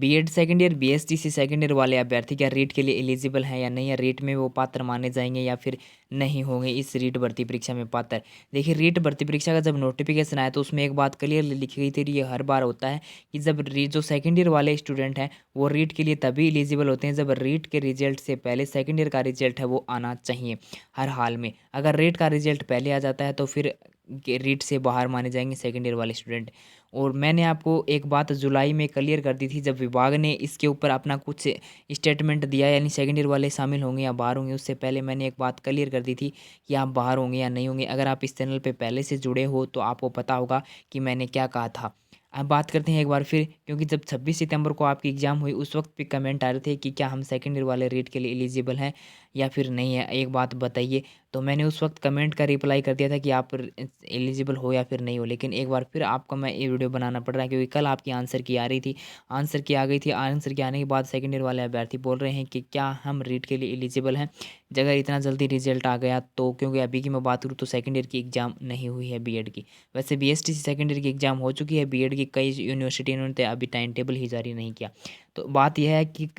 BEd second year, BSTC second year वाले अभ्यर्थी क्या रीट के लिए एलिजिबल हैं या नहीं, या रीट में वो पात्र माने जाएंगे या फिर नहीं होंगे इस रीट भर्ती परीक्षा में पात्र। देखिए, रीट भर्ती परीक्षा का जब नोटिफिकेशन आया तो उसमें एक बात क्लियरली लिखी गई थी, ये हर बार होता है कि जब जो सेकंड ईयर वाले स्टूडेंट हैं वो रीट के लिए तभी एलिजिबल होते हैं जब रीट के रिजल्ट से पहले सेकंड ईयर का रिजल्ट है वो आना चाहिए हर हाल में। अगर रीट का रिजल्ट पहले आ जाता है तो फिर रीट से बाहर माने जाएंगे सेकंड ईयर वाले स्टूडेंट। और मैंने आपको एक बात जुलाई में क्लियर कर दी थी जब विभाग ने इसके ऊपर अपना कुछ स्टेटमेंट दिया, यानी सेकंड ईयर वाले शामिल होंगे या बाहर होंगे, उससे पहले मैंने एक बात क्लियर कर दी थी कि आप बाहर होंगे या नहीं होंगे। अगर आप इस चैनल पे पहले से जुड़े हो तो आपको पता होगा कि मैंने क्या कहा था। अब बात करते हैं एक बार फिर, क्योंकि जब 26 सितंबर को आपकी एग्ज़ाम हुई उस वक्त भी कमेंट आ रहे थे कि क्या हम सेकंड ईयर वाले रीट के लिए एलिजिबल हैं या फिर नहीं है, एक बात बताइए। तो मैंने उस वक्त कमेंट का रिप्लाई कर दिया था कि आप एलिजिबल हो या फिर नहीं हो। लेकिन एक बार फिर आपको मैं ये वीडियो बनाना पड़ रहा है क्योंकि कल आपकी आंसर की आ रही थी, आंसर की आ गई थी। आंसर के आने के बाद सेकंड ईयर वाले अभ्यर्थी बोल रहे हैं कि क्या हम रीट के लिए एलिजिबल हैं अगर इतना जल्दी रिजल्ट आ गया तो। क्योंकि अभी की मैं बात करूँ तो सेकंड ईयर की एग्ज़ाम नहीं हुई है बीएड की। वैसे बीएसटीसी सेकंड ईयर की एग्ज़ाम हो चुकी है, बीएड की कई यूनिवर्सिटी ने अभी टाइम टेबल ही जारी नहीं किया। तो बात यह है कि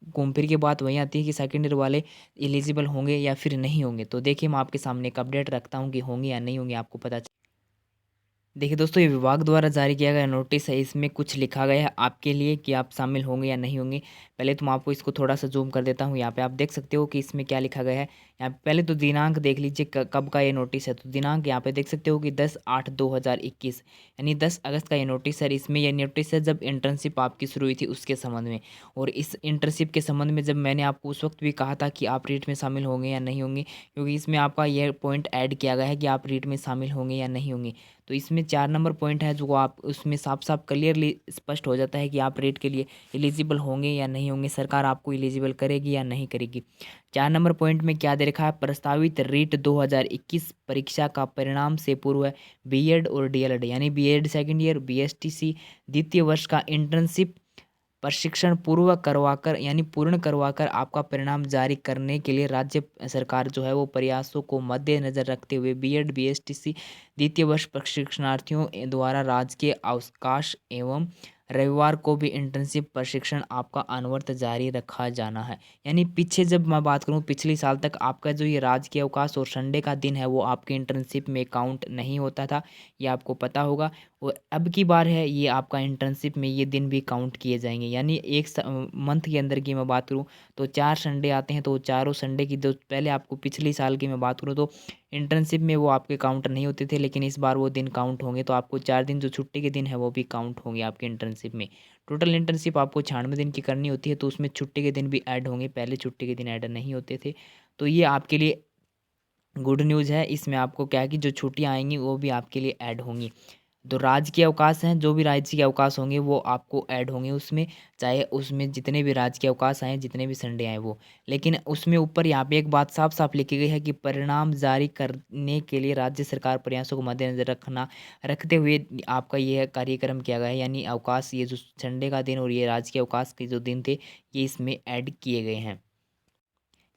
घूम फिर के बात वहीं आती है कि सेकंड ईयर वाले एलिजिबल होंगे या फिर नहीं होंगे। तो देखिए, मैं आपके सामने एक अपडेट रखता हूँ कि होंगे या नहीं होंगे, आपको पता। देखिए दोस्तों, ये विभाग द्वारा जारी किया गया नोटिस है, इसमें कुछ लिखा गया है आपके लिए कि आप शामिल होंगे या नहीं होंगे। पहले तो मैं आपको इसको थोड़ा सा जूम कर देता हूँ, यहाँ पे आप देख सकते हो कि इसमें क्या लिखा गया है। यहाँ पे पहले तो दिनांक देख लीजिए कब का ये नोटिस है। तो दिनांक यहाँ पे देख सकते हो कि 10/8/2021, यानी 10 अगस्त का ये नोटिस है। इसमें यह नोटिस है जब इंटर्नशिप आपकी शुरू हुई थी उसके संबंध में। और इस इंटर्नशिप के संबंध में जब मैंने आपको उस वक्त भी कहा था कि आप रीट में शामिल होंगे या नहीं होंगे, क्योंकि इसमें आपका यह पॉइंट ऐड किया गया है कि आप रीट में शामिल होंगे या नहीं होंगे। तो इसमें 4 नंबर पॉइंट है जो आप उसमें साफ-साफ क्लियरली स्पष्ट हो जाता है कि आप रेट के लिए एलिजिबल होंगे या नहीं होंगे, सरकार आपको एलिजिबल करेगी या नहीं करेगी। 4 नंबर पॉइंट में क्या दे रखा है, प्रस्तावित रीट 2021 परीक्षा का परिणाम से पूर्व बीएड और डीएलएड यानी बीएड सेकंड ईयर, बीएसटीसी द्वितीय वर्ष का इंटर्नशिप प्रशिक्षण पूर्ण करवाकर आपका परिणाम जारी करने के लिए राज्य सरकार जो है वो प्रयासों को मद्देनजर रखते हुए बीएड बीएसटीसी द्वितीय वर्ष प्रशिक्षणार्थियों द्वारा राजकीय अवकाश एवं रविवार को भी इंटर्नशिप प्रशिक्षण आपका अनवरत जारी रखा जाना है। यानी पीछे जब मैं बात करूं पिछले साल तक आपका जो ये राजकीय अवकाश और संडे का दिन है वो आपके इंटर्नशिप में काउंट नहीं होता था, ये आपको पता होगा। और अब की बार है ये आपका इंटर्नशिप में ये दिन भी काउंट किए जाएंगे। यानी एक मंथ के अंदर की मैं बात करूँ तो 4 संडे आते हैं, तो चारों संडे की जो पहले आपको पिछली साल की मैं बात करूँ तो इंटर्नशिप में वो आपके काउंट नहीं होते थे, लेकिन इस बार वो दिन काउंट होंगे। तो आपको 4 दिन जो छुट्टी के दिन है वो भी काउंट होंगे आपके इंटर्नशिप में। टोटल इंटर्नशिप आपको 96 दिन की करनी होती है, तो उसमें छुट्टी के दिन भी ऐड होंगे, पहले छुट्टी के दिन ऐड नहीं होते थे। तो ये आपके लिए गुड न्यूज़ है। इसमें आपको क्या है कि जो छुट्टियाँ आएंगी वो भी आपके लिए ऐड होंगी। तो राजकीय अवकाश हैं, जो भी राजकीय अवकाश होंगे वो आपको ऐड होंगे उसमें, चाहे उसमें जितने भी राजकीय अवकाश आएँ, जितने भी संडे आएँ वो। लेकिन उसमें ऊपर यहाँ पे एक बात साफ-साफ लिखी गई है कि परिणाम जारी करने के लिए राज्य सरकार प्रयासों को मद्देनज़र रखते हुए आपका ये कार्यक्रम किया गया है। यानी अवकाश, ये जो संडे का दिन और ये राजकीय अवकाश के जो दिन थे, ये इसमें ऐड किए गए हैं।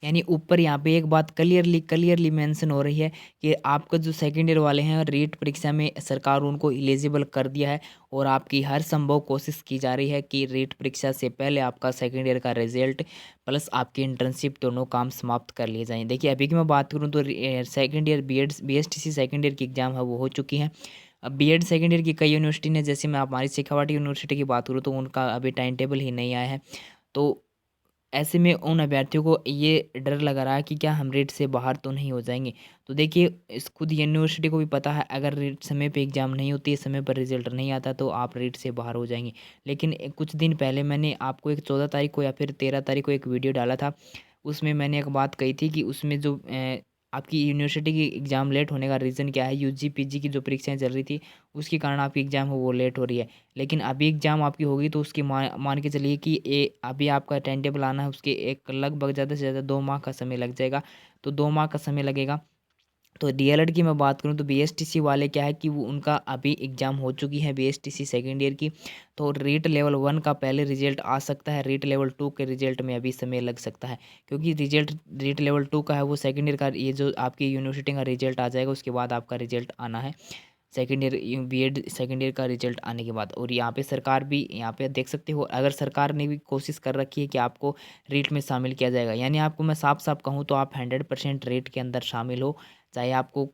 यानी ऊपर यहाँ पे एक बात क्लियरली क्लियरली मेंशन हो रही है कि आपका जो सेकंड ईयर वाले हैं रीट परीक्षा में सरकार उनको एलिजिबल कर दिया है। और आपकी हर संभव कोशिश की जा रही है कि रीट परीक्षा से पहले आपका सेकंड ईयर का रिजल्ट प्लस आपकी इंटर्नशिप दोनों काम समाप्त कर लिए जाएँ। देखिए, अभी की मैं बात करूँ तो second year BSTC second year की एग्ज़ाम है वो हो चुकी है। अब बीएड सेकंड ईयर की कई यूनिवर्सिटी ने, जैसे मैं हमारी शेखावाटी यूनिवर्सिटी की बात करूँ तो उनका अभी टाइम टेबल ही नहीं आया है। तो ऐसे में उन अभ्यर्थियों को ये डर लग रहा है कि क्या हम रेट से बाहर तो नहीं हो जाएंगे। तो देखिए, इस खुद यूनिवर्सिटी को भी पता है अगर रेट समय पे एग्ज़ाम नहीं होती है, समय पर रिजल्ट नहीं आता तो आप रेट से बाहर हो जाएंगे। लेकिन कुछ दिन पहले मैंने आपको एक 14 तारीख को या फिर 13 तारीख को एक वीडियो डाला था, उसमें मैंने एक बात कही थी कि उसमें जो आपकी यूनिवर्सिटी की एग्ज़ाम लेट होने का रीज़न क्या है, यूजी पीजी की जो परीक्षाएं चल रही थी उसके कारण आपकी एग्ज़ाम हो वो लेट हो रही है। लेकिन अभी एग्ज़ाम आपकी होगी तो उसकी मान के चलिए कि अभी आपका टाइम टेबल आना है, उसके एक लगभग ज़्यादा से ज़्यादा 2 माह का समय लग जाएगा। तो 2 माह का समय लगेगा। तो डीएलएड की मैं बात करूँ तो बीएसटीसी वाले क्या है कि वो उनका अभी एग्ज़ाम हो चुकी है बीएसटीसी सेकंड ईयर की। तो रीट लेवल 1 का पहले रिजल्ट आ सकता है, रीट लेवल 2 के रिजल्ट में अभी समय लग सकता है। क्योंकि रिजल्ट रीट लेवल 2 का है वो सेकंड ईयर का, ये जो आपकी यूनिवर्सिटी का रिजल्ट आ जाएगा उसके बाद आपका रिजल्ट आना है। Second year BEd second year का रिजल्ट आने के बाद। और यहाँ पे सरकार भी यहाँ पे देख सकते हो, अगर सरकार ने भी कोशिश कर रखी है कि आपको रीट में शामिल किया जाएगा, यानी आपको मैं साफ साफ कहूँ तो आप 100% रीट के अंदर शामिल हो। चाहे आपको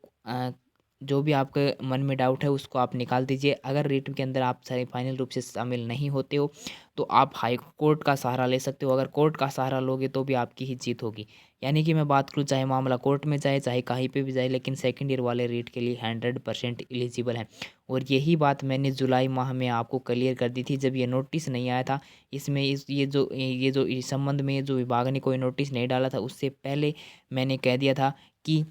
जो भी आपके मन में डाउट है उसको आप निकाल दीजिए। अगर रीट के अंदर आप सारे फाइनल रूप से शामिल नहीं होते हो तो आप हाई कोर्ट का सहारा ले सकते हो। अगर कोर्ट का सहारा लोगे तो भी आपकी ही जीत होगी। यानी कि मैं बात करूँ, चाहे मामला कोर्ट में जाए चाहे कहीं पे भी जाए, लेकिन सेकंड ईयर वाले रीट के लिए 100% एलिजिबल हैं। और यही बात मैंने जुलाई माह में आपको क्लियर कर दी थी जब ये नोटिस नहीं आया था। इसमें ये जो इस संबंध में जो विभाग ने कोई नोटिस नहीं डाला था उससे पहले मैंने कह दिया था कि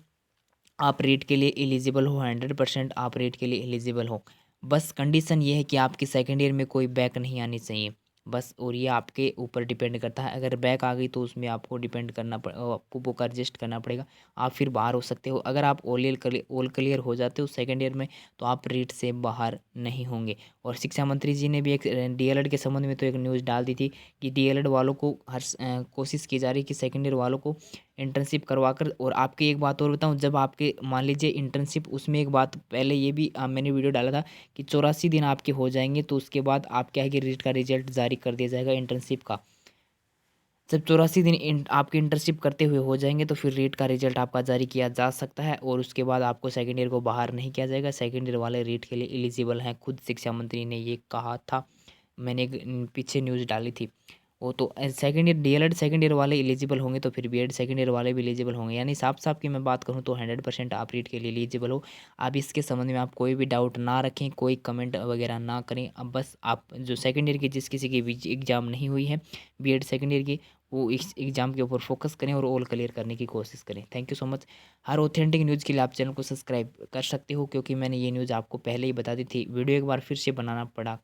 आप रीट के लिए एलिजिबल हो, 100% आप रीट के लिए एलिजिबल हो। बस कंडीशन ये है कि आपकी सेकंड ईयर में कोई बैक नहीं आनी चाहिए बस। और ये आपके ऊपर डिपेंड करता है। अगर बैक आ गई तो उसमें आपको डिपेंड करना आपको बुक एडजस्ट करना पड़ेगा, आप फिर बाहर हो सकते हो। अगर आप ऑल क्लियर हो जाते हो सेकंड ईयर में तो आप रीट से बाहर नहीं होंगे। और शिक्षा मंत्री जी ने भी एक डीएलएड के संबंध में तो एक न्यूज़ डाल दी थी कि डीएलएड वालों को कोशिश की जा रही है कि सेकंड ईयर वालों को इंटर्नशिप करवा कर। और आपकी एक बात और बताऊं, जब आपके मान लीजिए इंटर्नशिप, उसमें एक बात पहले ये भी मैंने वीडियो डाला था कि 84 दिन आपके हो जाएंगे तो उसके बाद आप क्या है कि रीट का रिजल्ट जारी कर दिया जाएगा इंटर्नशिप का। जब 84 दिन आपके इंटर्नशिप करते हुए हो जाएंगे तो फिर रीट का रिजल्ट आपका जारी किया जा सकता है। और उसके बाद आपको सेकेंड ईयर को बाहर नहीं किया जाएगा। सेकेंड ईयर वाले रीट के लिए एलिजिबल हैं, खुद शिक्षा मंत्री ने ये कहा था। मैंने एक पीछे न्यूज़ डाली थी वो तो। Second year DElEd second year वाले एलिजिबल होंगे तो फिर बीएड सेकंड ईयर वाले भी एलिजिबल होंगे। यानी साफ साफ की मैं बात करूँ तो 100% आप रीट के लिए एलिजिबल हो। अब इसके संबंध में आप कोई भी डाउट ना रखें, कोई कमेंट वगैरह ना करें। अब बस आप जो सेकंड ईयर की जिस किसी की एग्ज़ाम नहीं हुई है बीएड सेकंड ईयर की, वो इस एग्ज़ाम के ऊपर फोकस करें और ऑल क्लियर करने की कोशिश करें। Thank you so much. Her authentic news के लिए आप चैनल को सब्सक्राइब कर सकते हो, क्योंकि मैंने ये न्यूज़ आपको पहले ही बता दी थी, वीडियो एक बार फिर से बनाना पड़ा